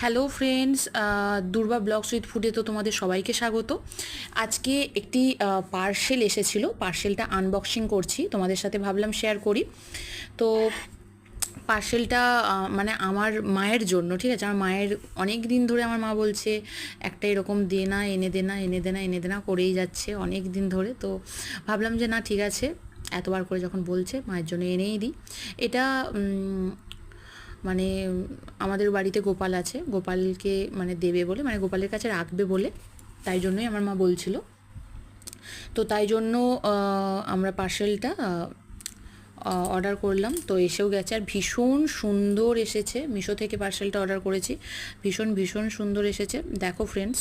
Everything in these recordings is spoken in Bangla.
Hello friends, Durba blogs with ফুডে তো তোমাদের সবাইকে স্বাগত। আজকে একটি পার্সেল এসেছিলো, পার্সেলটা আনবক্সিং করছি, তোমাদের সাথে ভাবলাম শেয়ার করি। তো পার্সেলটা মানে আমার মায়ের জন্য, ঠিক আছে। আমার মায়ের অনেক দিন ধরে আমার মা বলছে একটা এরকম দে না, এনে দে না, এনে দে না, এনে দে না করেই যাচ্ছে অনেক দিন ধরে। তো ভাবলাম যে না, ঠিক আছে, এতবার করে যখন বলছে মায়ের জন্য এনেই দিই। এটা মানে আমাদের বাড়িতে গোপাল আছে, গোপালকে মানে দেবে বলে, মানে গোপালের কাছে রাখবে বলে, তাই জন্যই আমার মা বলছিল। তো তাই জন্য আমরা পার্সেলটা অর্ডার করলাম। তো এসেও গেছে, আর ভীষণ সুন্দর এসেছে। মিশো থেকে পার্সেলটা অর্ডার করেছি, ভীষণ ভীষণ সুন্দর এসেছে। দেখো ফ্রেন্ডস,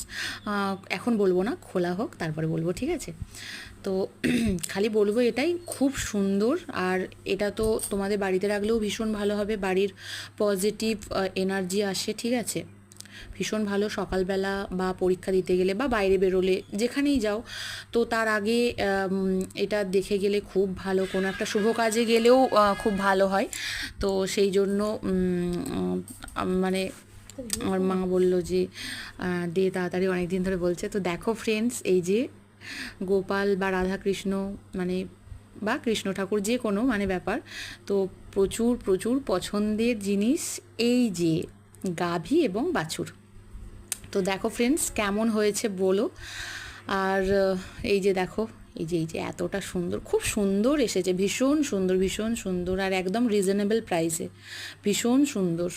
এখন বলবো না, খোলা হোক তারপরে বলবো, ঠিক আছে। তো খালি বলবো এটাই, খুব সুন্দর। আর এটা তো তোমাদের বাড়িতে রাখলেও ভীষণ ভালো হবে, বাড়ির পজিটিভ এনার্জি আসে, ঠিক আছে। ভীষণ ভালো, সকালবেলা বা পরীক্ষা দিতে গেলে বা বাইরে বেরোলে যেখানেই যাও, তো তার আগে এটা দেখে গেলে খুব ভালো। কোনো একটা শুভ কাজে গেলেও খুব ভালো হয়। তো সেই জন্য মানে আমার মা বললো যে দে তাড়াতাড়ি, অনেক দিন ধরে বলছে। তো দেখো ফ্রেন্ডস, এই যে গোপাল বা রাধাকৃষ্ণ মানে বা কৃষ্ণ ঠাকুর, যে কোনো মানে ব্যাপার। তো প্রচুর প্রচুর পছন্দের জিনিস, এই যে গাভী এবং বাছুর। তো দেখো ফ্রেন্ডস কেমন হয়েছে বলো। আর এই যে দেখো, এই যে এতটা সুন্দর, খুব সুন্দর এসেছে, ভীষণ সুন্দর, ভীষণ সুন্দর, আর একদম রিজনেবল প্রাইসে, ভীষণ সুন্দর।